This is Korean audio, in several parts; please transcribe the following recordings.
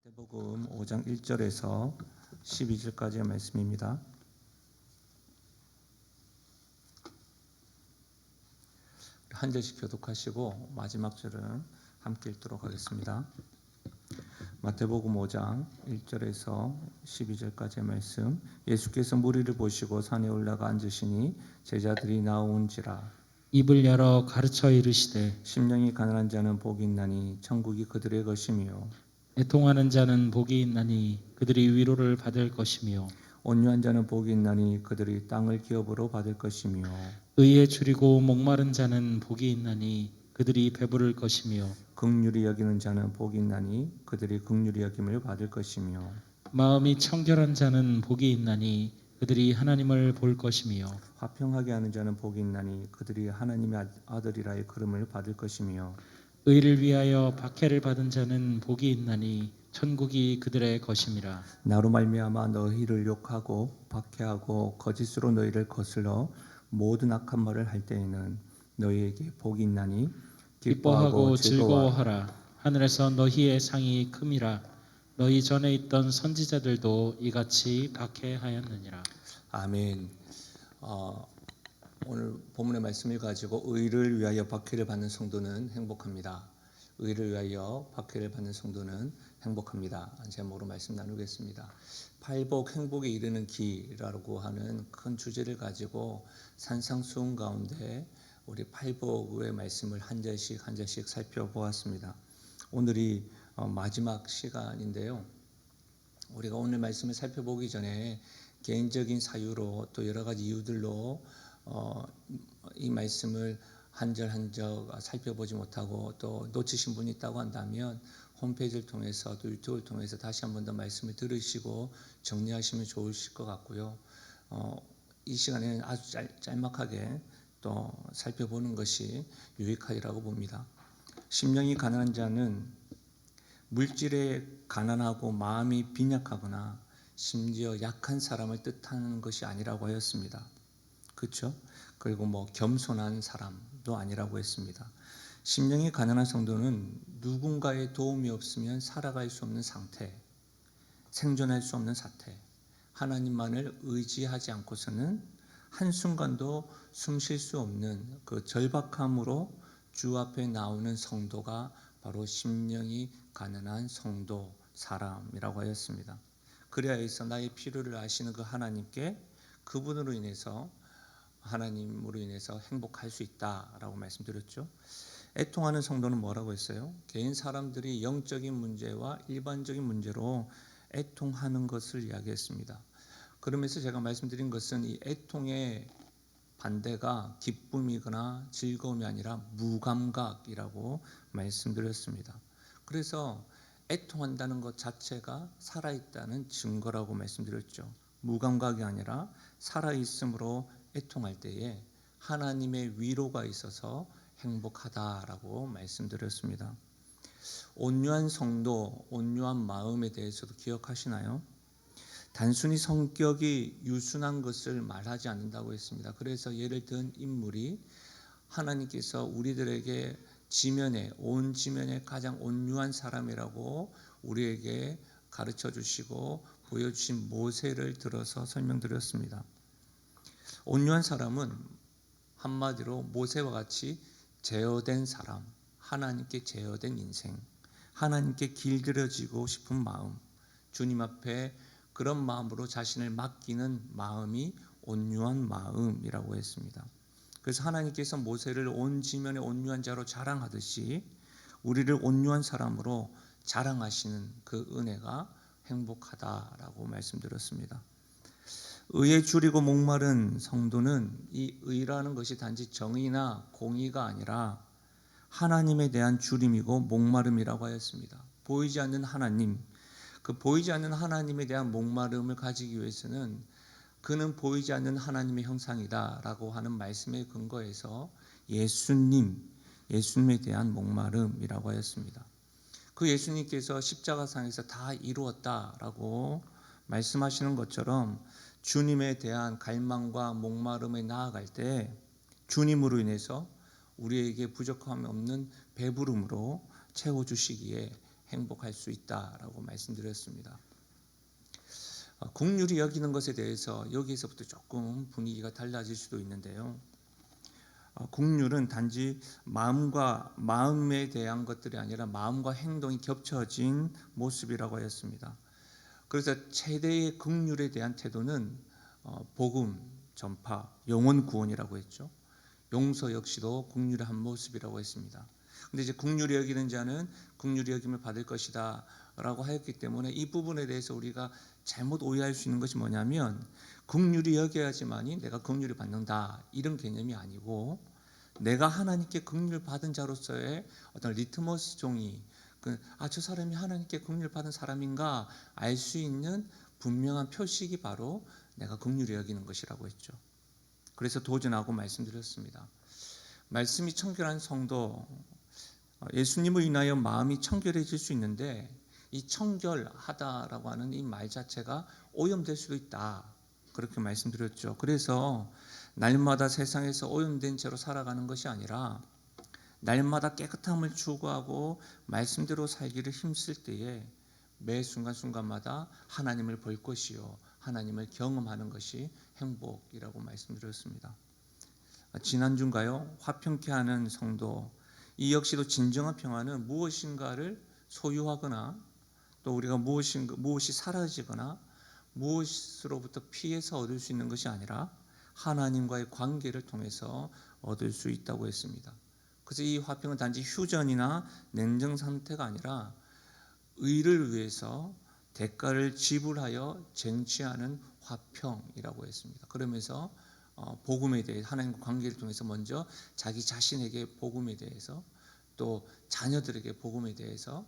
마태복음 5장 1절에서 12절까지의 말씀입니다. 한 절씩 교독하시고 마지막 절은 함께 읽도록 하겠습니다. 마태복음 5장 1절에서 12절까지의 말씀. 예수께서 무리를 보시고 산에 올라가 앉으시니 제자들이 나온지라. 입을 열어 가르쳐 이르시되 심령이 가난한 자는 복이 있나니 천국이 그들의 것이며 애통하는 자는 복이 있나니 그들이 위로를 받을 것이며 온유한 자는 복이 있나니 그들이 땅을 기업으로 받을 것이며 의에 줄이고 목마른 자는 복이 있나니 그들이 배부를 것이며 긍휼히 여기는 자는 복이 있나니 그들이 긍휼히 여김을 받을 것이며 마음이 청결한 자는 복이 있나니 그들이 하나님을 볼 것이며 화평하게 하는 자는 복이 있나니 그들이 하나님의 아들이라의 그름을 받을 것이며 의를 위하여 박해를 받은 자는 복이 있나니 천국이 그들의 것임이라. 나로 말미암아 너희를 욕하고 박해하고 거짓으로 너희를 거슬러 모든 악한 말을 할 때에는 너희에게 복이 있나니 기뻐하고 즐거워하라. 하늘에서 너희의 상이 큼이라. 너희 전에 있던 선지자들도 이같이 박해하였느니라. 아멘. 오늘 본문의 말씀을 가지고 의를 위하여 박해를 받는 성도는 행복합니다. 의를 위하여 박해를 받는 성도는 행복합니다. 제목으로 말씀 나누겠습니다. 팔복 행복에 이르는 길이라고 하는 큰 주제를 가지고 산상수훈 가운데 우리 팔복의 말씀을 한 절씩 한 절씩 살펴보았습니다. 오늘이 마지막 시간인데요. 우리가 오늘 말씀을 살펴보기 전에 개인적인 사유로 또 여러 가지 이유들로 이 말씀을 한 절 한 절 살펴보지 못하고 또 놓치신 분이 있다고 한다면 홈페이지를 통해서 또 유튜브를 통해서 다시 한 번 더 말씀을 들으시고 정리하시면 좋으실 것 같고요. 이 시간에는 아주 짤막하게 또 살펴보는 것이 유익하리라고 봅니다. 심령이 가난한 자는 물질에 가난하고 마음이 빈약하거나 심지어 약한 사람을 뜻하는 것이 아니라고 하였습니다. 그렇죠? 그리고 겸손한 사람도 아니라고 했습니다. 심령이 가난한 성도는 누군가의 도움이 없으면 살아갈 수 없는 상태, 생존할 수 없는 사태, 하나님만을 의지하지 않고서는 한순간도 숨 쉴 수 없는 그 절박함으로 주 앞에 나오는 성도가 바로 심령이 가난한 성도, 사람이라고 하였습니다. 그래야 해서 나의 필요를 아시는 그 하나님께 그분으로 인해서 하나님으로 인해서 행복할 수 있다라고 말씀드렸죠. 애통하는 성도는 뭐라고 했어요? 개인 사람들이 영적인 문제와 일반적인 문제로 애통하는 것을 이야기했습니다. 그러면서 제가 말씀드린 것은 이 애통의 반대가 기쁨이거나 즐거움이 아니라 무감각이라고 말씀드렸습니다. 그래서 애통한다는 것 자체가 살아있다는 증거라고 말씀드렸죠. 무감각이 아니라 살아있음으로 애통할 때에 하나님의 위로가 있어서 행복하다라고 말씀드렸습니다. 온유한 성도, 온유한 마음에 대해서도 기억하시나요? 단순히 성격이 유순한 것을 말하지 않는다고 했습니다. 그래서 예를 든 인물이 하나님께서 우리들에게 온 지면에 가장 온유한 사람이라고 우리에게 가르쳐 주시고 보여주신 모세를 들어서 설명드렸습니다. 온유한 사람은 한마디로 모세와 같이 제어된 사람, 하나님께 제어된 인생, 하나님께 길들여지고 싶은 마음, 주님 앞에 그런 마음으로 자신을 맡기는 마음이 온유한 마음이라고 했습니다. 그래서 하나님께서 모세를 온 지면에 온유한 자로 자랑하듯이 우리를 온유한 사람으로 자랑하시는 그 은혜가 행복하다라고 말씀드렸습니다. 의에 줄이고 목마른 성도는 이 의라는 것이 단지 정의나 공의가 아니라 하나님에 대한 줄임이고 목마름이라고 하였습니다. 보이지 않는 하나님, 그 보이지 않는 하나님에 대한 목마름을 가지기 위해서는 그는 보이지 않는 하나님의 형상이다라고 하는 말씀에 근거해서 예수님에 대한 목마름이라고 하였습니다. 그 예수님께서 십자가상에서 다 이루었다라고 말씀하시는 것처럼 주님에 대한 갈망과 목마름에 나아갈 때 주님으로 인해서 우리에게 부족함이 없는 배부름으로 채워주시기에 행복할 수 있다라고 말씀드렸습니다. 긍휼히 여기는 것에 대해서 여기에서부터 조금 분위기가 달라질 수도 있는데요. 긍휼은 단지 마음에 대한 것들이 아니라 마음과 행동이 겹쳐진 모습이라고 하였습니다. 그래서 최대의 긍휼에 대한 태도는 복음 전파, 영혼 구원이라고 했죠. 용서 역시도 긍휼의 한 모습이라고 했습니다. 근데 이제 긍휼히 여기는 자는 긍휼히 여김을 받을 것이다 라고 하였기 때문에 이 부분에 대해서 우리가 잘못 오해할 수 있는 것이 뭐냐면 긍휼히 여겨야지만이 내가 긍휼을 받는다 이런 개념이 아니고 내가 하나님께 긍휼 받은 자로서의 어떤 리트머스 종이 저 사람이 하나님께 긍휼 받은 사람인가 알 수 있는 분명한 표식이 바로 내가 긍휼히 여기는 것이라고 했죠. 그래서 도전하고 말씀드렸습니다. 말씀이 청결한 성도, 예수님을 인하여 마음이 청결해질 수 있는데 이 청결하다라고 하는 이 말 자체가 오염될 수도 있다. 그렇게 말씀드렸죠. 그래서 날마다 세상에서 오염된 채로 살아가는 것이 아니라 날마다 깨끗함을 추구하고 말씀대로 살기를 힘쓸 때에 매 순간순간마다 하나님을 볼 것이요 하나님을 경험하는 것이 행복이라고 말씀드렸습니다. 지난주인가요? 화평케 하는 성도, 이 역시도 진정한 평화는 무엇인가를 소유하거나 또 우리가 무엇이 사라지거나 무엇으로부터 피해서 얻을 수 있는 것이 아니라 하나님과의 관계를 통해서 얻을 수 있다고 했습니다. 그래서 이 화평은 단지 휴전이나 냉정 상태가 아니라 의를 위해서 대가를 지불하여 쟁취하는 화평이라고 했습니다. 그러면서 복음에 대해 하나님과 관계를 통해서 먼저 자기 자신에게 복음에 대해서 또 자녀들에게 복음에 대해서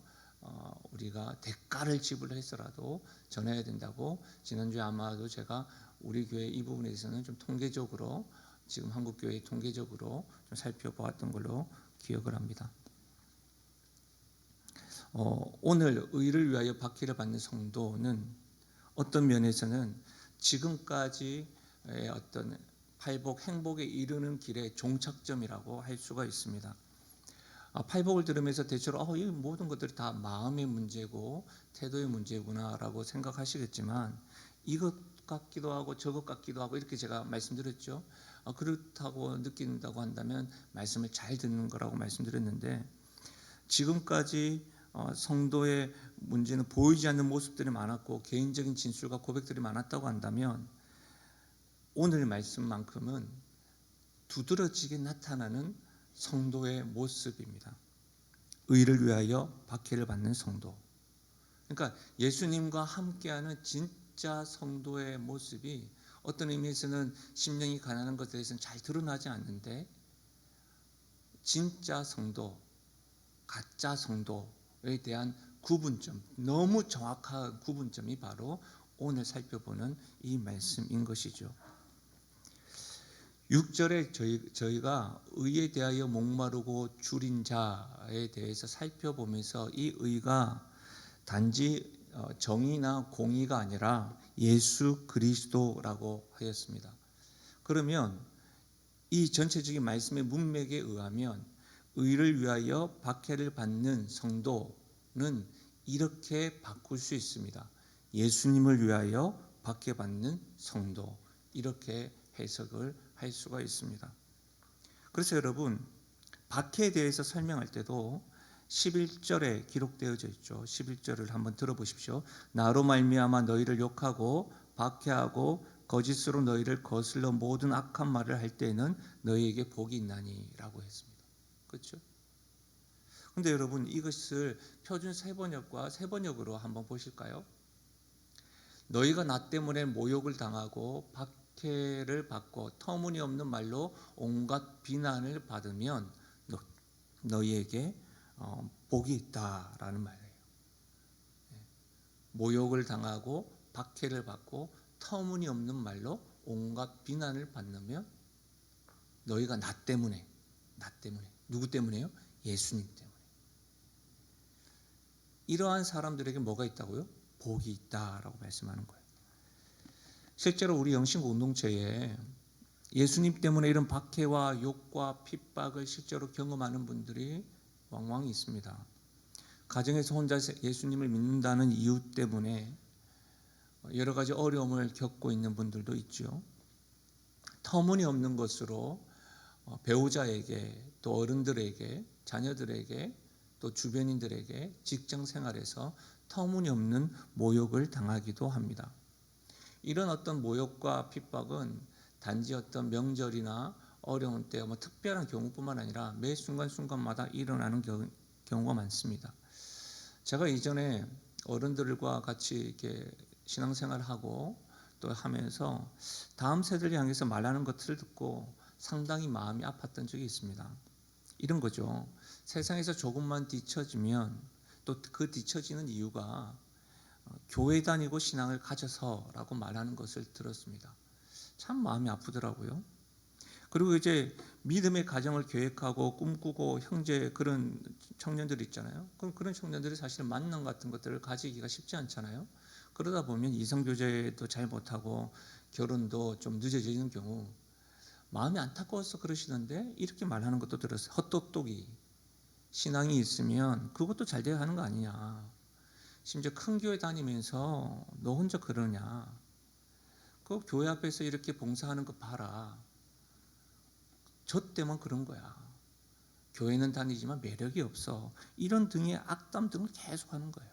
우리가 대가를 지불해서라도 전해야 된다고 지난주에 아마도 제가 우리 교회 이 부분에 대해서는 좀 통계적으로 지금 한국 교회 통계적으로 좀 살펴보았던 걸로 기억을 합니다. 오늘 의를 위하여 박해를 받는 성도는 어떤 면에서는 지금까지의 어떤 팔복 행복에 이르는 길의 종착점이라고 할 수가 있습니다. 팔복을 들으면서 대체로 이 모든 것들이 다 마음의 문제고 태도의 문제구나라고 생각하시겠지만 이것 같기도 하고 저것 같기도 하고 이렇게 제가 말씀드렸죠. 그렇다고 느낀다고 한다면 말씀을 잘 듣는 거라고 말씀드렸는데 지금까지 성도의 문제는 보이지 않는 모습들이 많았고 개인적인 진술과 고백들이 많았다고 한다면 오늘 말씀만큼은 두드러지게 나타나는 성도의 모습입니다. 의를 위하여 박해를 받는 성도. 그러니까 예수님과 함께하는 진짜 성도의 모습이 어떤 의미에서는 심령이 가난한 것에 대해서는 잘 드러나지 않는데 진짜 성도, 가짜 성도에 대한 구분점, 너무 정확한 구분점이 바로 오늘 살펴보는 이 말씀인 것이죠. 6절에 저희가 의에 대하여 목마르고 줄인 자에 대해서 살펴보면서 이 의가 단지 정의나 공의가 아니라 예수 그리스도라고 하였습니다. 그러면 이 전체적인 말씀의 문맥에 의하면 의를 위하여 박해를 받는 성도는 이렇게 바꿀 수 있습니다. 예수님을 위하여 박해받는 성도, 이렇게 해석을 할 수가 있습니다. 그래서 여러분 박해에 대해서 설명할 때도 11절에 기록되어져 있죠. 11절을 한번 들어보십시오. 나로 말미암아 너희를 욕하고 박해하고 거짓으로 너희를 거슬러 모든 악한 말을 할 때에는 너희에게 복이 있나니 라고 했습니다. 그렇죠? 근데 여러분 이것을 표준 세번역과 세번역으로 한번 보실까요? 너희가 나 때문에 모욕을 당하고 박해를 받고 터무니없는 말로 온갖 비난을 받으면 너희에게 복이 있다라는 말이에요. 모욕을 당하고 박해를 받고 터무니없는 말로 온갖 비난을 받으면 너희가 나 때문에 누구 때문에요? 예수님 때문에. 이러한 사람들에게 뭐가 있다고요? 복이 있다라고 말씀하는 거예요. 실제로 우리 영신고 운동체에 예수님 때문에 이런 박해와 욕과 핍박을 실제로 경험하는 분들이 왕왕 있습니다. 가정에서 혼자 예수님을 믿는다는 이유 때문에 여러 가지 어려움을 겪고 있는 분들도 있죠. 터무니없는 것으로 배우자에게, 또 어른들에게, 자녀들에게, 또 주변인들에게 직장 생활에서 터무니없는 모욕을 당하기도 합니다. 이런 어떤 모욕과 핍박은 단지 어떤 명절이나 어려운 때 특별한 경우뿐만 아니라 매 순간순간마다 일어나는 경우가 많습니다. 제가 이전에 어른들과 같이 이렇게 신앙생활하고 또 하면서 다음 세대를 향해서 말하는 것들을 듣고 상당히 마음이 아팠던 적이 있습니다. 이런 거죠. 세상에서 조금만 뒤처지면 또 그 뒤처지는 이유가 교회 다니고 신앙을 가져서라고 말하는 것을 들었습니다. 참 마음이 아프더라고요. 그리고 이제 믿음의 가정을 계획하고 꿈꾸고 형제 그런 청년들 있잖아요. 그럼 그런 청년들이 사실 만남 같은 것들을 가지기가 쉽지 않잖아요. 그러다 보면 이성교제도 잘 못하고 결혼도 좀 늦어지는 경우 마음이 안타까워서 그러시던데 이렇게 말하는 것도 들었어요. 헛똑똑이 신앙이 있으면 그것도 잘 돼야 하는 거 아니냐. 심지어 큰 교회 다니면서 너 혼자 그러냐. 그 교회 앞에서 이렇게 봉사하는 거 봐라. 저 때만 그런 거야. 교회는 다니지만 매력이 없어. 이런 등의 악담 등을 계속하는 거예요.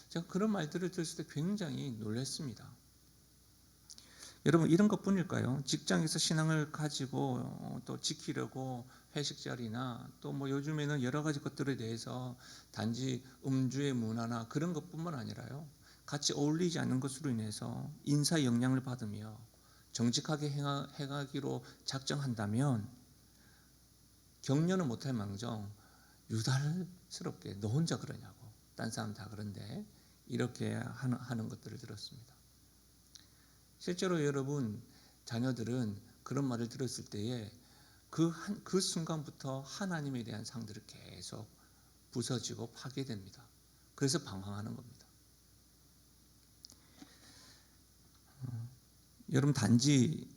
제가 그런 말들을 들었을 때 굉장히 놀랐습니다. 여러분 이런 것뿐일까요? 직장에서 신앙을 가지고 또 지키려고 회식 자리나 또 요즘에는 여러 가지 것들에 대해서 단지 음주의 문화나 그런 것뿐만 아니라요. 같이 어울리지 않는 것으로 인해서 인사 영향을 받으며 정직하게 행하기로 작정한다면 격려는 못할 망정 유달스럽게 너 혼자 그러냐고 딴 사람 다 그런데 이렇게 하는 것들을 들었습니다. 실제로 여러분 자녀들은 그런 말을 들었을 때에 그 순간부터 하나님에 대한 상들을 계속 부서지고 파괴됩니다. 그래서 방황하는 겁니다. 여러분 단지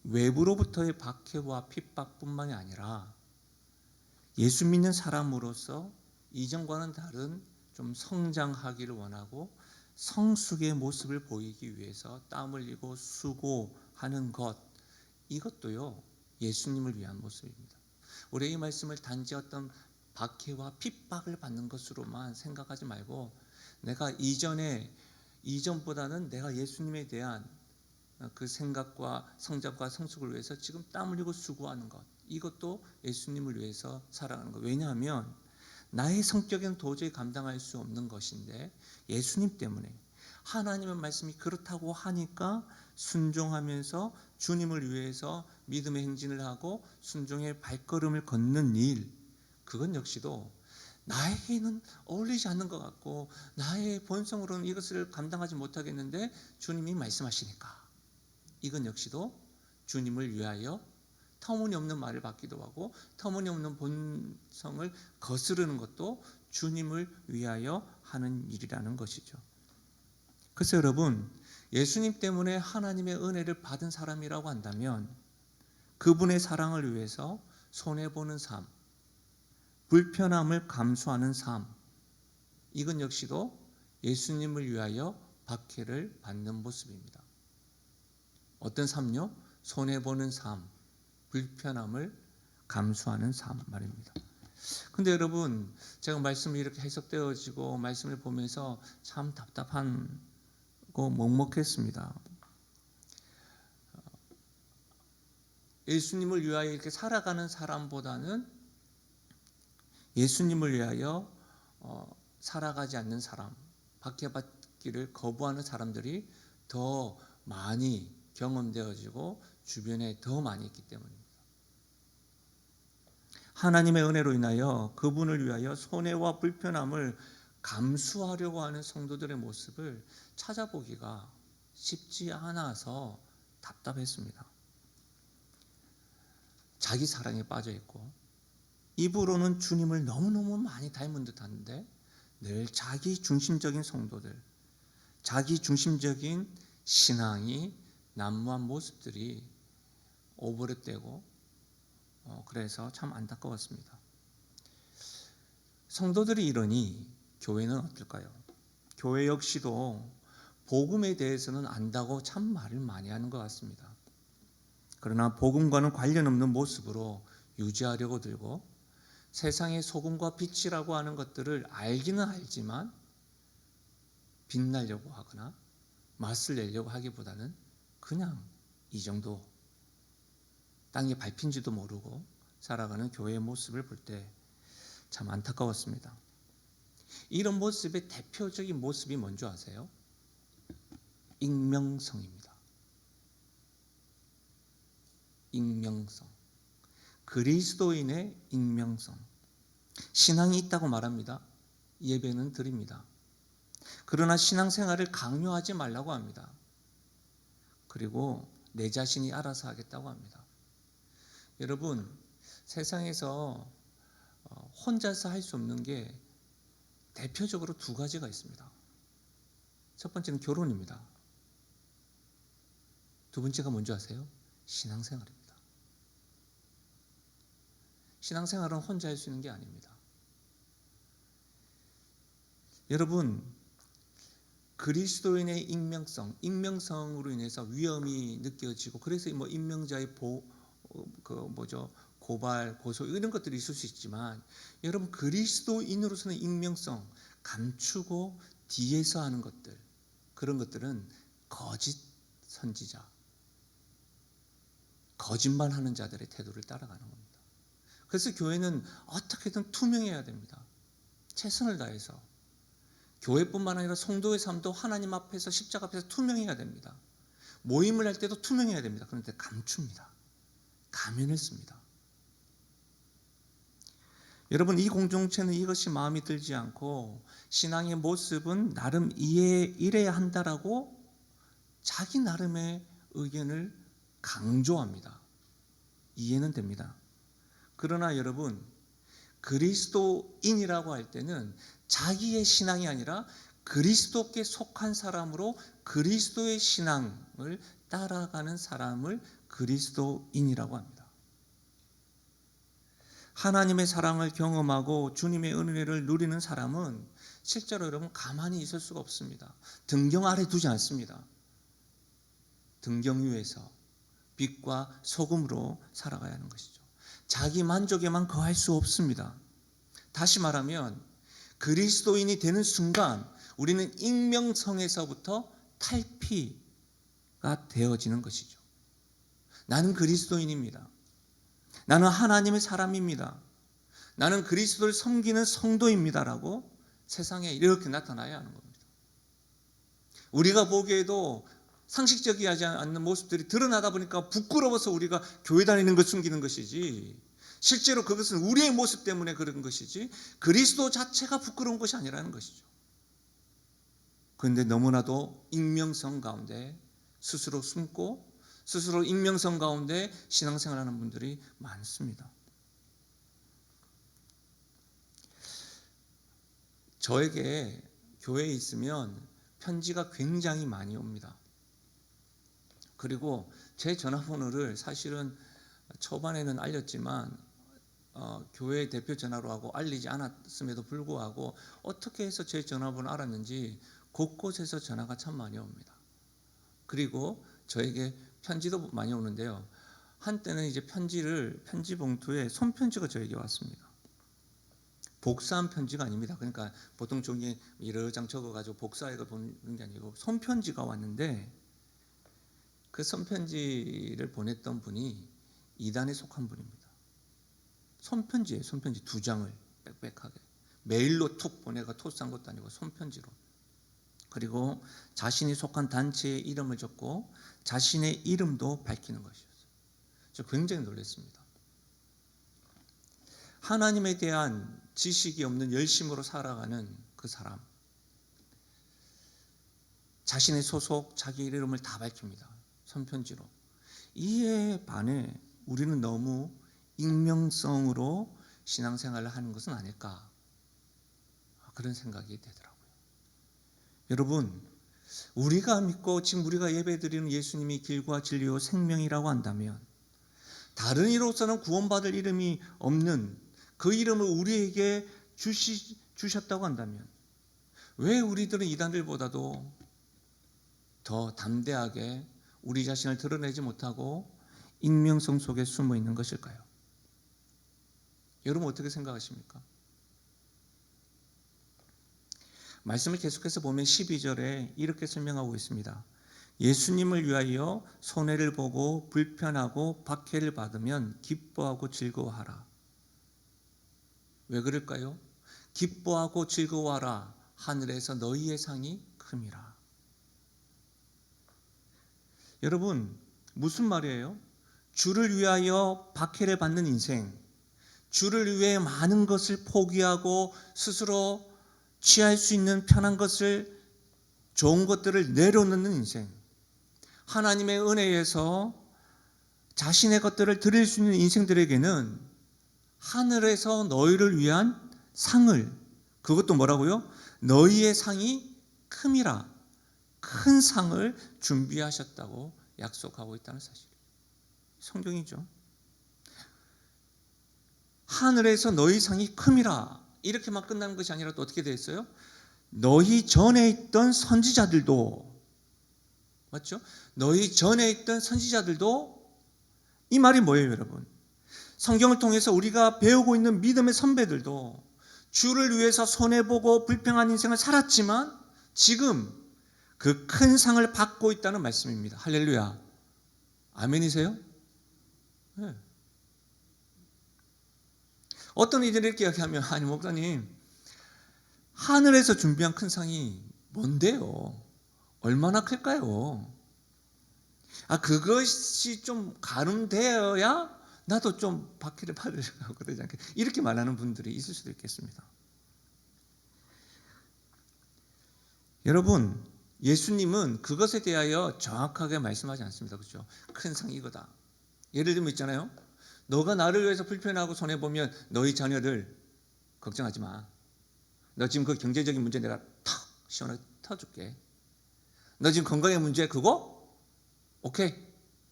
외부로부터의 박해와 핍박뿐만이 아니라 예수 믿는 사람으로서 이전과는 다른 좀 성장하기를 원하고 성숙의 모습을 보이기 위해서 땀 흘리고 수고하는 것 이것도요 예수님을 위한 모습입니다. 우리 이 말씀을 단지 어떤 박해와 핍박을 받는 것으로만 생각하지 말고 내가 이전보다는 내가 예수님에 대한 그 생각과 성장과 성숙을 위해서 지금 땀 흘리고 수고하는 것 이것도 예수님을 위해서 살아가는 것. 왜냐하면 나의 성격에는 도저히 감당할 수 없는 것인데 예수님 때문에 하나님의 말씀이 그렇다고 하니까 순종하면서 주님을 위해서 믿음의 행진을 하고 순종의 발걸음을 걷는 일 그건 역시도 나에게는 어울리지 않는 것 같고 나의 본성으로는 이것을 감당하지 못하겠는데 주님이 말씀하시니까 이건 역시도 주님을 위하여 터무니없는 말을 받기도 하고 터무니없는 본성을 거스르는 것도 주님을 위하여 하는 일이라는 것이죠. 그래서 여러분 예수님 때문에 하나님의 은혜를 받은 사람이라고 한다면 그분의 사랑을 위해서 손해보는 삶, 불편함을 감수하는 삶 이건 역시도 예수님을 위하여 박해를 받는 모습입니다. 어떤 삶요? 손해보는 삶, 불편함을 감수하는 삶 말입니다. 근데 여러분 제가 말씀이 이렇게 해석되어지고 말씀을 보면서 참 답답하고 먹먹했습니다. 예수님을 위하여 이렇게 살아가는 사람보다는 예수님을 위하여 살아가지 않는 사람, 박해받기를 거부하는 사람들이 더 많이 경험되어지고 주변에 더 많이 있기 때문입니다. 하나님의 은혜로 인하여 그분을 위하여 손해와 불편함을 감수하려고 하는 성도들의 모습을 찾아보기가 쉽지 않아서 답답했습니다. 자기 사랑에 빠져 있고 입으로는 주님을 너무너무 많이 닮은 듯한데 늘 자기 중심적인 성도들, 자기 중심적인 신앙이 난무한 모습들이 오버랩되고 그래서 참 안타까웠습니다. 성도들이 이러니 교회는 어떨까요? 교회 역시도 복음에 대해서는 안다고 참 말을 많이 하는 것 같습니다. 그러나 복음과는 관련 없는 모습으로 유지하려고 들고 세상의 소금과 빛이라고 하는 것들을 알기는 알지만 빛나려고 하거나 맛을 내려고 하기보다는 그냥 이 정도 땅에 밟힌지도 모르고 살아가는 교회의 모습을 볼 때 참 안타까웠습니다. 이런 모습의 대표적인 모습이 뭔지 아세요? 익명성입니다. 익명성. 그리스도인의 익명성. 신앙이 있다고 말합니다. 예배는 드립니다. 그러나 신앙생활을 강요하지 말라고 합니다. 그리고 내 자신이 알아서 하겠다고 합니다. 여러분, 세상에서 혼자서 할 수 없는 게 대표적으로 두 가지가 있습니다. 첫 번째는 결혼입니다. 두 번째가 뭔지 아세요? 신앙생활입니다. 신앙생활은 혼자 할 수 있는 게 아닙니다. 여러분, 그리스도인의 익명성으로 인해서 위험이 느껴지고 그래서 뭐 익명자의 고발, 고소 이런 것들이 있을 수 있지만 여러분 그리스도인으로서는 익명성, 감추고 뒤에서 하는 것들 그런 것들은 거짓 선지자, 거짓말하는 자들의 태도를 따라가는 겁니다. 그래서 교회는 어떻게든 투명해야 됩니다. 최선을 다해서 교회뿐만 아니라 성도의 삶도 하나님 앞에서 십자가 앞에서 투명해야 됩니다. 모임을 할 때도 투명해야 됩니다. 그런데 감춥니다. 가면을 씁니다. 여러분 이 공동체는 이것이 마음에 들지 않고 신앙의 모습은 나름 이래야 한다라고 자기 나름의 의견을 강조합니다. 이해는 됩니다. 그러나 여러분 그리스도인이라고 할 때는 자기의 신앙이 아니라 그리스도께 속한 사람으로 그리스도의 신앙을 따라가는 사람을 그리스도인이라고 합니다. 하나님의 사랑을 경험하고 주님의 은혜를 누리는 사람은 실제로 여러분 가만히 있을 수가 없습니다. 등경 아래 두지 않습니다. 등경 위에서 빛과 소금으로 살아가야 하는 것이죠. 자기 만족에만 거할 수 없습니다. 다시 말하면 그리스도인이 되는 순간 우리는 익명성에서부터 탈피가 되어지는 것이죠. 나는 그리스도인입니다. 나는 하나님의 사람입니다. 나는 그리스도를 섬기는 성도입니다라고 세상에 이렇게 나타나야 하는 겁니다. 우리가 보기에도 상식적이지 않는 모습들이 드러나다 보니까 부끄러워서 우리가 교회 다니는 걸 숨기는 것이지 실제로 그것은 우리의 모습 때문에 그런 것이지 그리스도 자체가 부끄러운 것이 아니라는 것이죠. 그런데 너무나도 익명성 가운데 스스로 숨고 스스로 익명성 가운데 신앙생활하는 분들이 많습니다. 저에게 교회에 있으면 편지가 굉장히 많이 옵니다. 그리고 제 전화번호를 사실은 초반에는 알렸지만 교회 대표 전화로 하고 알리지 않았음에도 불구하고 어떻게 해서 제 전화번호 알았는지 곳곳에서 전화가 참 많이 옵니다. 그리고 저에게 편지도 많이 오는데요. 한때는 이제 편지 봉투에 손편지가 저에게 왔습니다. 복사한 편지가 아닙니다. 그러니까 보통 종이에 여러 장 적어가지고 복사해서 보는 게 아니고 손편지가 왔는데 그 손편지를 보냈던 분이 이단에 속한 분입니다. 손편지예요. 손편지 2장을 빽빽하게 메일로 툭 보내가 토스한 것도 아니고 손편지로. 그리고 자신이 속한 단체의 이름을 적고 자신의 이름도 밝히는 것이었어요. 저 굉장히 놀랐습니다. 하나님에 대한 지식이 없는 열심으로 살아가는 그 사람, 자신의 소속, 자기 이름을 다 밝힙니다. 손편지로. 이에 반해 우리는 너무 익명성으로 신앙생활을 하는 것은 아닐까 그런 생각이 되더라고요. 여러분 우리가 믿고 지금 우리가 예배드리는 예수님이 길과 진리요 생명이라고 한다면 다른 이로서는 구원받을 이름이 없는 그 이름을 우리에게 주셨다고 한다면 왜 우리들은 이단들보다도 더 담대하게 우리 자신을 드러내지 못하고 익명성 속에 숨어 있는 것일까요? 여러분 어떻게 생각하십니까? 말씀을 계속해서 보면 12절에 이렇게 설명하고 있습니다. 예수님을 위하여 손해를 보고 불편하고 박해를 받으면 기뻐하고 즐거워하라. 왜 그럴까요? 기뻐하고 즐거워하라. 하늘에서 너희의 상이 큼이라. 여러분 무슨 말이에요? 주를 위하여 박해를 받는 인생, 주를 위해 많은 것을 포기하고 스스로 취할 수 있는 편한 것을, 좋은 것들을 내려놓는 인생, 하나님의 은혜에서 자신의 것들을 드릴 수 있는 인생들에게는 하늘에서 너희를 위한 상을, 그것도 뭐라고요? 너희의 상이 큼이라, 큰 상을 준비하셨다고 약속하고 있다는 사실. 성경이죠. 하늘에서 너희 상이 큼이라 이렇게만 끝나는 것이 아니라 또 어떻게 되어 있어요? 너희 전에 있던 선지자들도, 맞죠? 너희 전에 있던 선지자들도, 이 말이 뭐예요 여러분? 성경을 통해서 우리가 배우고 있는 믿음의 선배들도 주를 위해서 손해보고 불평한 인생을 살았지만 지금 그 큰 상을 받고 있다는 말씀입니다. 할렐루야. 아멘이세요? 네. 어떤 이들이 이렇게 이야기하면, 아니 목사님 하늘에서 준비한 큰 상이 뭔데요? 얼마나 클까요? 그것이 좀 가늠되어야 나도 좀 박해를 받으려고 그러지 않게, 이렇게 말하는 분들이 있을 수도 있겠습니다. 여러분 예수님은 그것에 대하여 정확하게 말씀하지 않습니다. 그렇죠? 큰 상이 이거다. 예를 들면 있잖아요. 너가 나를 위해서 불편하고 손해보면 너희 자녀들 걱정하지 마. 너 지금 그 경제적인 문제 내가 탁 시원하게 터줄게. 너 지금 건강의 문제 그거? 오케이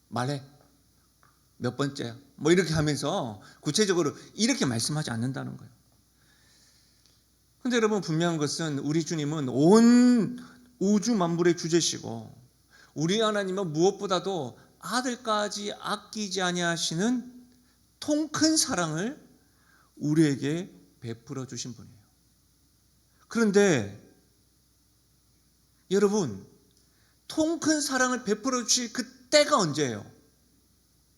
말해. 몇 번째야? 뭐 이렇게 하면서 구체적으로 이렇게 말씀하지 않는다는 거예요. 그런데 여러분 분명한 것은 우리 주님은 온 우주 만물의 주제시고 우리 하나님은 무엇보다도 아들까지 아끼지 아니하시는 통큰 사랑을 우리에게 베풀어 주신 분이에요. 그런데 여러분 통큰 사랑을 베풀어 주실 그때가 언제예요?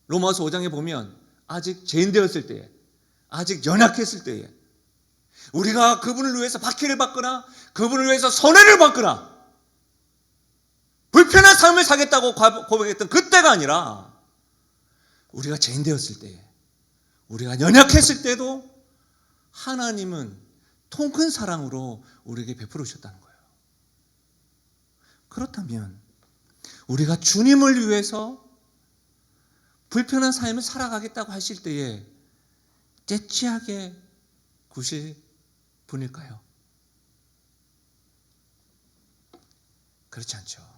로마서 5장에 보면 아직 죄인되었을 때에, 아직 연약했을 때에, 우리가 그분을 위해서 박해를 받거나 그분을 위해서 손해를 받거나 불편한 삶을 살겠다고 고백했던 그때가 아니라 우리가 죄인되었을 때에, 우리가 연약했을 때도 하나님은 통큰 사랑으로 우리에게 베풀어 주셨다는 거예요. 그렇다면 우리가 주님을 위해서 불편한 삶을 살아가겠다고 하실 때에 째치하게 구실 분일까요? 그렇지 않죠.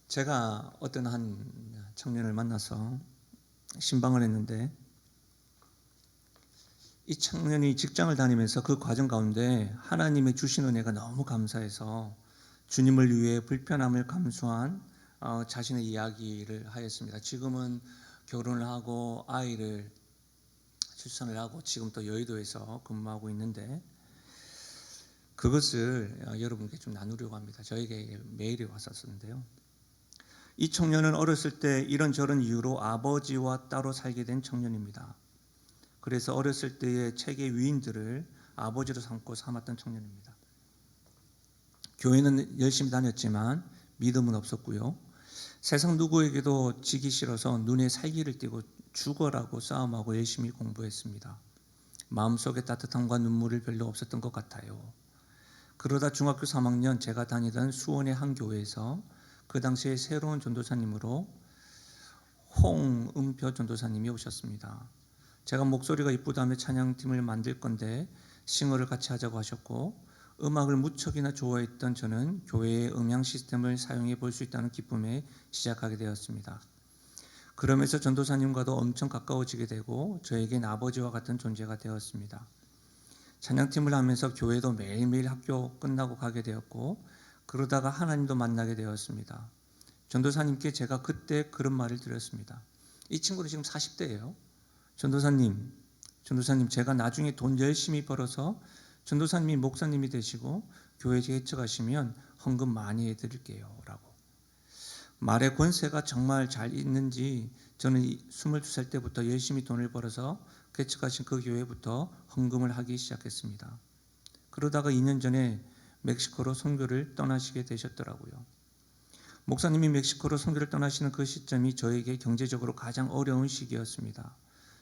제가 어떤 한 청년을 만나서 신방을 했는데 이 청년이 직장을 다니면서 그 과정 가운데 하나님의 주신 은혜가 너무 감사해서 주님을 위해 불편함을 감수한 자신의 이야기를 하였습니다. 지금은 결혼을 하고 아이를 출산을 하고 지금 또 여의도에서 근무하고 있는데 그것을 여러분께 좀 나누려고 합니다. 저에게 메일이 왔었는데요. 이 청년은 어렸을 때 이런저런 이유로 아버지와 따로 살게 된 청년입니다. 그래서 어렸을 때의 책의 위인들을 아버지로 삼았던 청년입니다. 교회는 열심히 다녔지만 믿음은 없었고요. 세상 누구에게도 지기 싫어서 눈에 살기를 띠고 죽어라고 싸움하고 열심히 공부했습니다. 마음속에 따뜻함과 눈물이 별로 없었던 것 같아요. 그러다 중학교 3학년 제가 다니던 수원의 한 교회에서 그 당시에 새로운 전도사님으로 홍은표 전도사님이 오셨습니다. 제가 목소리가 이쁘다며 찬양팀을 만들 건데 싱어를 같이 하자고 하셨고 음악을 무척이나 좋아했던 저는 교회의 음향 시스템을 사용해 볼 수 있다는 기쁨에 시작하게 되었습니다. 그러면서 전도사님과도 엄청 가까워지게 되고 저에겐 아버지와 같은 존재가 되었습니다. 찬양팀을 하면서 교회도 매일매일 학교 끝나고 가게 되었고 그러다가 하나님도 만나게 되었습니다. 전도사님께 제가 그때 그런 말을 드렸습니다. 이 친구는 지금 40대예요. 전도사님 제가 나중에 돈 열심히 벌어서 전도사님이 목사님이 되시고 교회에 개척하시면 헌금 많이 해드릴게요 라고. 말의 권세가 정말 잘 있는지 저는 22살 때부터 열심히 돈을 벌어서 개척하신 그 교회부터 헌금을 하기 시작했습니다. 그러다가 2년 전에 멕시코로 선교를 떠나시게 되셨더라고요. 목사님이 멕시코로 선교를 떠나시는 그 시점이 저에게 경제적으로 가장 어려운 시기였습니다.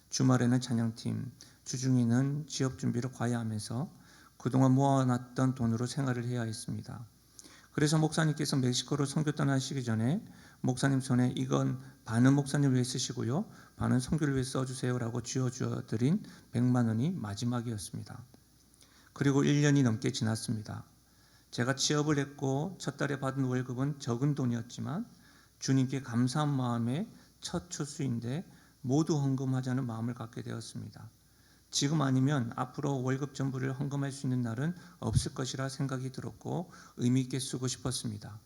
주말에는 찬양팀, 주중에는 취업 준비를 과외하면서 그동안 모아놨던 돈으로 생활을 해야 했습니다. 그래서 목사님께서 멕시코로 선교 떠나시기 전에 목사님 손에 이건 반은 목사님을 위해 쓰시고요, 반은 선교를 위해 써주세요라고 쥐어주어드린 100만 원이 마지막이었습니다. 그리고 1년이 넘게 지났습니다. 제가 취업을 했고 첫 달에 받은 월급은 적은 돈이었지만 주님께 감사한 마음에 첫 추수인데 모두 헌금하자는 마음을 갖게 되었습니다. 지금 아니면 앞으로 월급 전부를 헌금할 수 있는 날은 없을 것이라 생각이 들었고 의미 있게 쓰고 싶었습니다.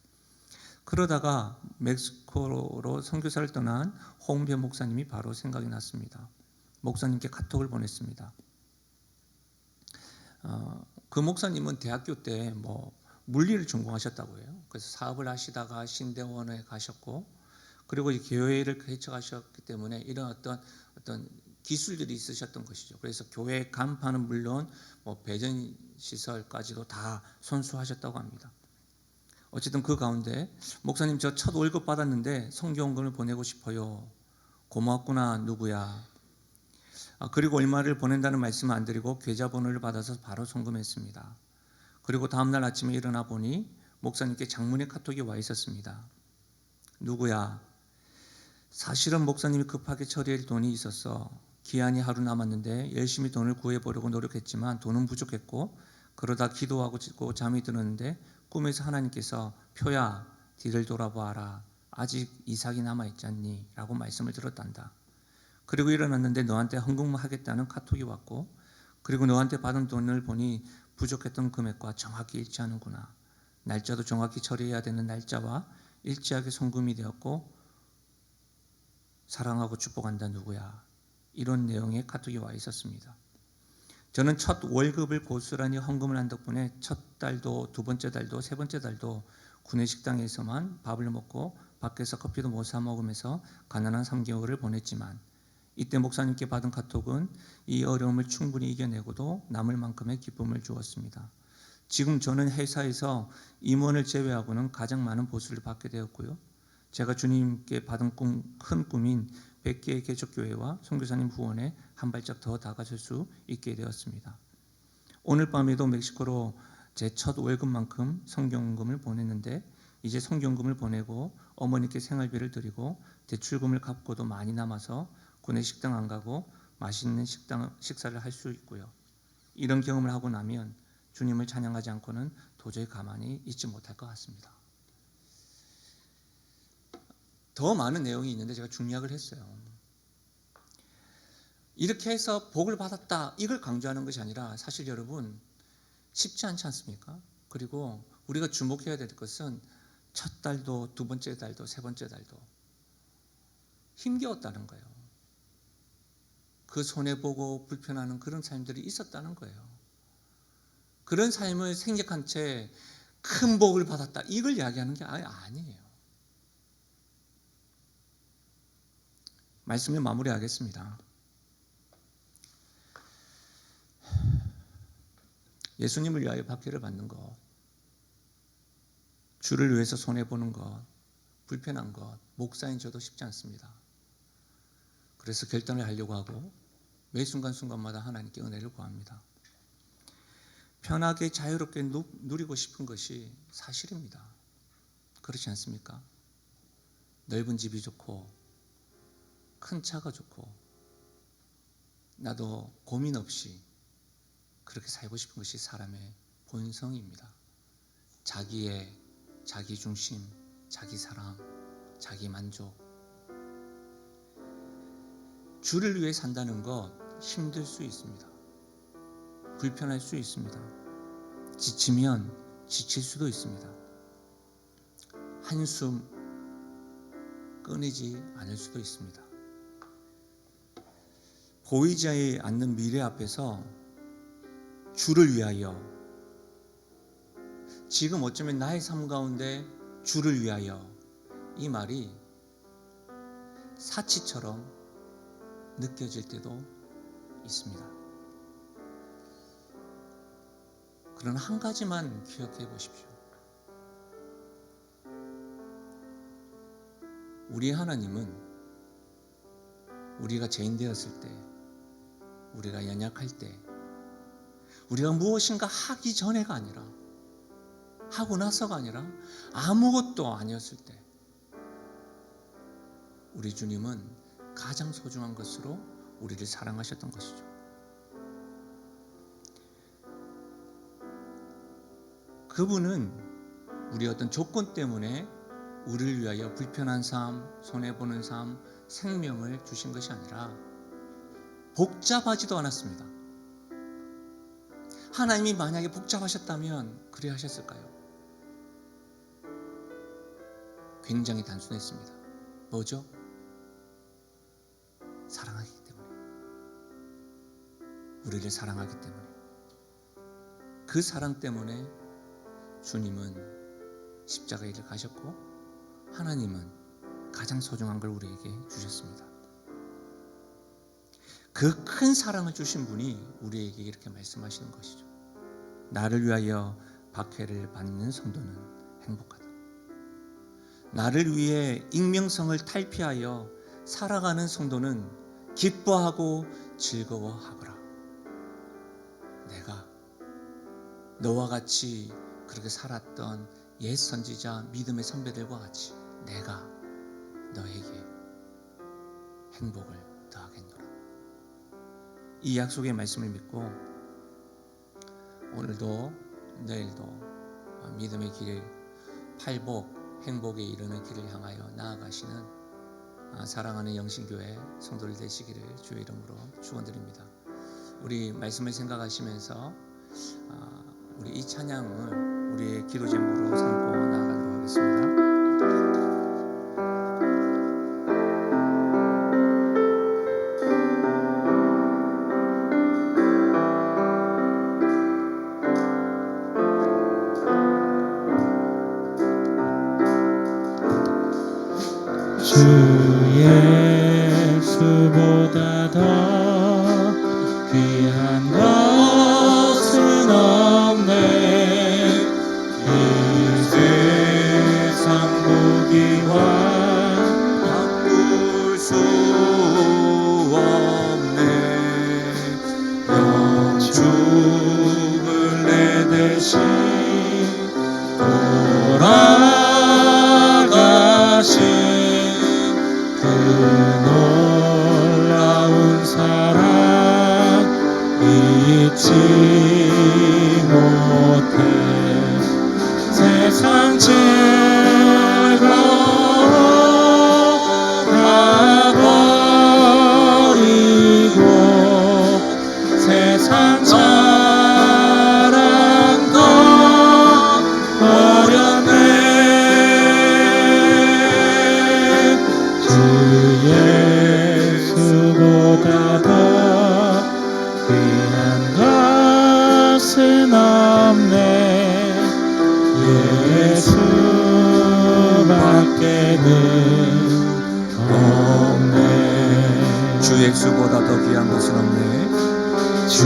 그러다가 멕시코로 선교사를 떠난 홍배 목사님이 바로 생각이 났습니다. 목사님께 카톡을 보냈습니다. 그 목사님은 대학교 때 물리를 전공하셨다고 해요. 그래서 사업을 하시다가 신대원에 가셨고, 그리고 이 교회를 개척하셨기 때문에 이런 어떤 기술들이 있으셨던 것이죠. 그래서 교회 간판은 물론 배전 시설까지도 다 손수하셨다고 합니다. 어쨌든 그 가운데 목사님 저 첫 월급 받았는데 성경원금을 보내고 싶어요. 고맙구나 누구야. 그리고 얼마를 보낸다는 말씀은 안 드리고 계좌번호를 받아서 바로 송금했습니다. 그리고 다음날 아침에 일어나 보니 목사님께 장문의 카톡이 와 있었습니다. 누구야? 사실은 목사님이 급하게 처리할 돈이 있었어. 기한이 하루 남았는데 열심히 돈을 구해보려고 노력했지만 돈은 부족했고 그러다 기도하고 잠이 들었는데 꿈에서 하나님께서 표야 뒤를 돌아보아라. 아직 이삭이 남아있지 않니? 라고 말씀을 들었단다. 그리고 일어났는데 너한테 헌금을 하겠다는 카톡이 왔고 그리고 너한테 받은 돈을 보니 부족했던 금액과 정확히 일치하는구나. 날짜도 정확히 처리해야 되는 날짜와 일치하게 송금이 되었고 사랑하고 축복한다 누구야. 이런 내용의 카톡이 와 있었습니다. 저는 첫 월급을 고스란히 헌금을 한 덕분에 첫 달도 두 번째 달도 세 번째 달도 구내식당에서만 밥을 먹고 밖에서 커피도 못 사 먹으면서 가난한 3개월을 보냈지만 이때 목사님께 받은 카톡은 이 어려움을 충분히 이겨내고도 남을 만큼의 기쁨을 주었습니다. 지금 저는 회사에서 임원을 제외하고는 가장 많은 보수를 받게 되었고요. 제가 주님께 받은 큰 꿈인 100개의 개척교회와 선교사님 후원에 한 발짝 더 다가설 수 있게 되었습니다. 오늘 밤에도 멕시코로 제 첫 월급만큼 성경금을 보냈는데 이제 성경금을 보내고 어머니께 생활비를 드리고 대출금을 갚고도 많이 남아서 구내 식당 안 가고 맛있는 식사를 할 수 있고요. 이런 경험을 하고 나면 주님을 찬양하지 않고는 도저히 가만히 있지 못할 것 같습니다. 더 많은 내용이 있는데 제가 중약을 했어요. 이렇게 해서 복을 받았다 이걸 강조하는 것이 아니라 사실 여러분 쉽지 않지 않습니까? 그리고 우리가 주목해야 될 것은 첫 달도 두 번째 달도 세 번째 달도 힘겨웠다는 거예요. 그 손해보고 불편하는 그런 삶들이 있었다는 거예요. 그런 삶을 생략한 채 큰 복을 받았다 이걸 이야기하는 게 아니에요. 말씀을 마무리하겠습니다. 예수님을 위하여 박해를 받는 것, 주를 위해서 손해보는 것, 불편한 것, 목사인 저도 쉽지 않습니다. 그래서 결단을 하려고 하고 매 순간순간마다 하나님께 은혜를 구합니다. 편하게 자유롭게 누리고 싶은 것이 사실입니다. 그렇지 않습니까? 넓은 집이 좋고 큰 차가 좋고 나도 고민 없이 그렇게 살고 싶은 것이 사람의 본성입니다. 자기 중심, 자기 사랑, 자기 만족. 주를 위해 산다는 것 힘들 수 있습니다. 불편할 수 있습니다. 지치면 지칠 수도 있습니다. 한숨 끊이지 않을 수도 있습니다. 보이지 않는 미래 앞에서 주를 위하여, 지금 어쩌면 나의 삶 가운데 주를 위하여, 이 말이 사치처럼 느껴질 때도 있습니다. 그러나 한 가지만 기억해 보십시오. 우리 하나님은 우리가 죄인 되었을 때, 우리가 연약할 때, 우리가 무엇인가 하기 전에가 아니라, 하고 나서가 아니라 아무것도 아니었을 때, 우리 주님은 가장 소중한 것으로 우리를 사랑하셨던 것이죠. 그분은 우리 어떤 조건 때문에 우리를 위하여 불편한 삶, 손해보는 삶, 생명을 주신 것이 아니라 복잡하지도 않았습니다. 하나님이 만약에 복잡하셨다면 그래 하셨을까요? 굉장히 단순했습니다. 뭐죠? 사랑하기 때문에. 우리를 사랑하기 때문에. 그 사랑 때문에 주님은 십자가에 가셨고, 하나님은 가장 소중한 걸 우리에게 주셨습니다. 그 큰 사랑을 주신 분이 우리에게 이렇게 말씀하시는 것이죠. 나를 위하여 박해를 받는 성도는 행복하다. 나를 위해 익명성을 탈피하여 살아가는 성도는 기뻐하고 즐거워하거라. 내가 너와 같이 그렇게 살았던 옛 선지자 믿음의 선배들과 같이 내가 너에게 행복을 더하겠노라. 이 약속의 말씀을 믿고 오늘도 내일도 믿음의 길을, 팔복 행복에 이르는 길을 향하여 나아가시는 사랑하는 영신교회 성도들 되시기를 주의 이름으로 축원드립니다. 우리 말씀을 생각하시면서 우리 이 찬양을 우리의 기도 제목으로 삼고 나아가도록 하겠습니다. 주 예수보다 더 귀한 것은 없네. 이 세상 보기와 바꿀 수 없네. 영축을 내 대신 돌아가신 그 놀라운 사랑 잊지 못해. 세상 즐거움 다 버리고 세상 사랑도 버렸네. 주 예수보다 더 귀한 것은 없네. 예수밖에는 없네. 주 예수보다 더 귀한 것은 없네. 주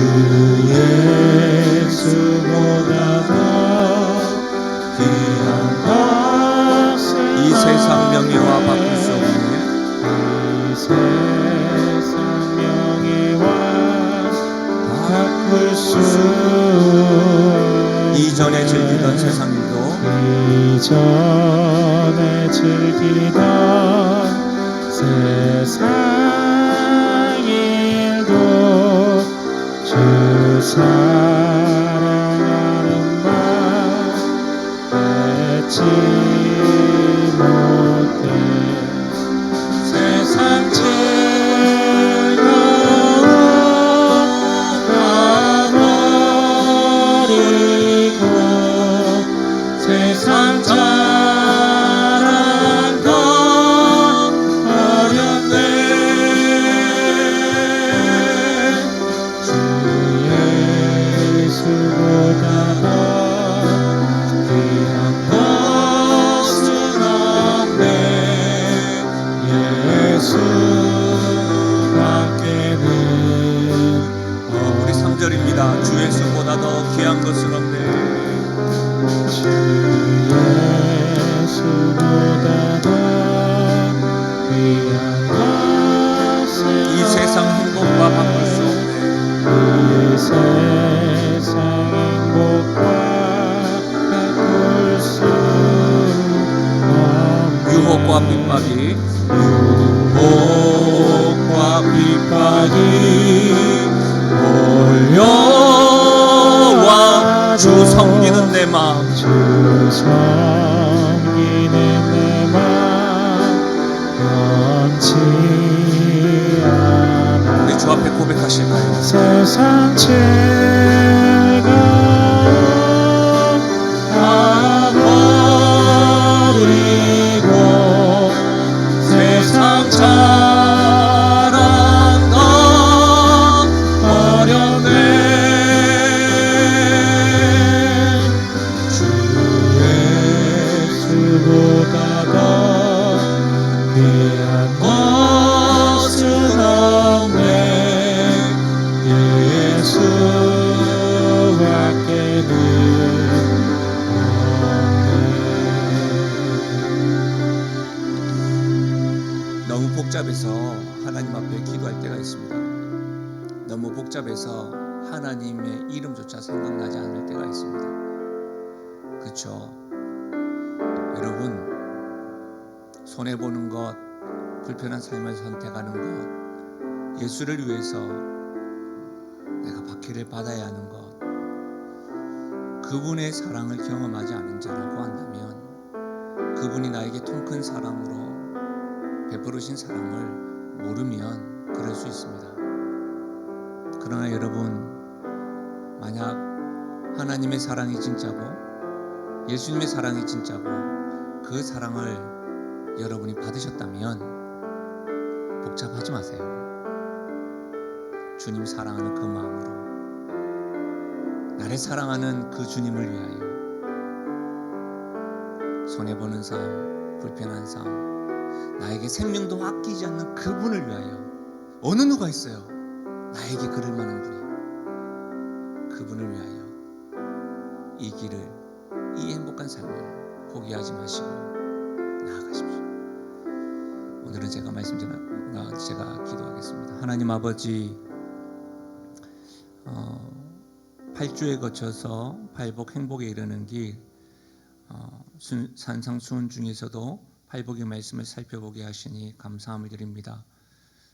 예수보다 더 귀한 것은 이 세상 명예와 바꿀 수 없네. 이 세상 명예와 바꿀 수 이전에 즐기던 세상 일도 이전에 즐기던 세상 일도 주 사랑하는 말 잊지 못해. 세상 즐거움 예수보다 더 귀한 것은 없네. 주 예수보다 더 귀한 것은 이 세상 행복과 바꿀 수 없네. 이 세상 행복과 바꿀 수 없네. 유혹과 핍박이 몰려와 주 섬기는 내 마음, 주 섬기는 내 마음 변치 않아. 우리 주 앞에 고백하실까요? 세상 즐거움 다 버리고 세상 자랑 다 버렸네. 주 예수보다 더 귀한 것은 없네. 예수밖에는 없네. 너무 복잡해서 하나님 앞에 기도할 때가 있습니다. 너무 복잡해서 하나님의 이름조차 생각나지 않을 때가 있습니다. 그렇죠? 여러분, 손해보는 것, 불편한 삶을 선택하는 것, 예수를 위해서 내가 박해를 받아야 하는 것, 그분의 사랑을 경험하지 않은 자라고 한다면 그분이 나에게 통 큰 사랑으로 베풀으신 사랑을 모르면 그럴 수 있습니다. 그러나 여러분, 만약 하나님의 사랑이 진짜고 예수님의 사랑이 진짜고 그 사랑을 여러분이 받으셨다면 복잡하지 마세요. 주님 사랑하는 그 마음으로, 나를 사랑하는 그 주님을 위하여, 손해보는 삶, 불편한 삶, 나에게 생명도 아끼지 않는 그분을 위하여, 어느 누가 있어요? 나에게 그럴 만한 분이, 그분을 위하여 이 길을, 이 행복한 삶을 포기하지 마시고 나아가십시오. 오늘은 제가 제가 기도하겠습니다. 하나님 아버지, 8주에 거쳐서 팔복 행복에 이르는 길, 산상수훈 중에서도 팔복의 말씀을 살펴보게 하시니 감사함을 드립니다.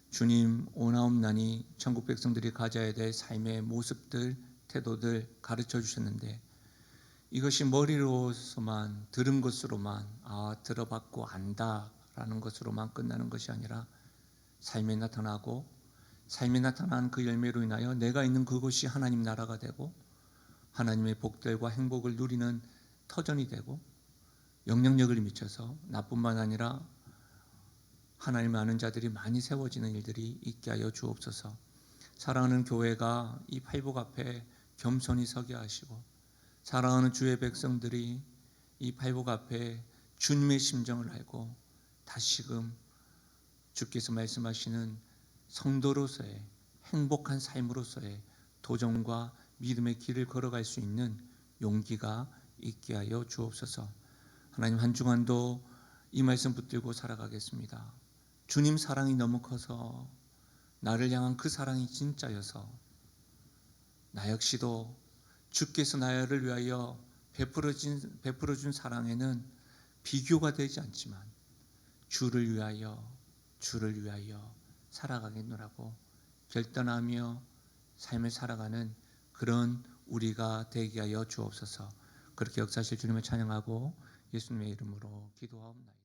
주님, 오나옵나니 천국 백성들이 가져야 될 삶의 모습들, 태도들 가르쳐 주셨는데, 이것이 머리로서만 들은 것으로만 들어봤고 안다라는 것으로만 끝나는 것이 아니라 삶에 나타나고, 삶에 나타난 그 열매로 인하여 내가 있는 그곳이 하나님 나라가 되고 하나님의 복들과 행복을 누리는 터전이 되고 영향력을 미쳐서 나뿐만 아니라 하나님을 아는 자들이 많이 세워지는 일들이 있게 하여 주옵소서. 사랑하는 교회가 이 팔복 앞에 겸손히 서게 하시고, 사랑하는 주의 백성들이 이 팔복 앞에 주님의 심정을 알고 다시금 주께서 말씀하시는 성도로서의 행복한 삶으로서의 도전과 믿음의 길을 걸어갈 수 있는 용기가 있게 하여 주옵소서. 하나님, 한 주간도 이 말씀 붙들고 살아가겠습니다. 주님 사랑이 너무 커서, 나를 향한 그 사랑이 진짜여서 나 역시도 주께서 나를 위하여 베풀어준 사랑에는 비교가 되지 않지만 주를 위하여 살아가겠노라고 결단하며 삶을 살아가는 그런 우리가 되게 하여 주옵소서. 그렇게 역사하실 주님을 찬양하고 예수님의 이름으로 기도하옵나이다.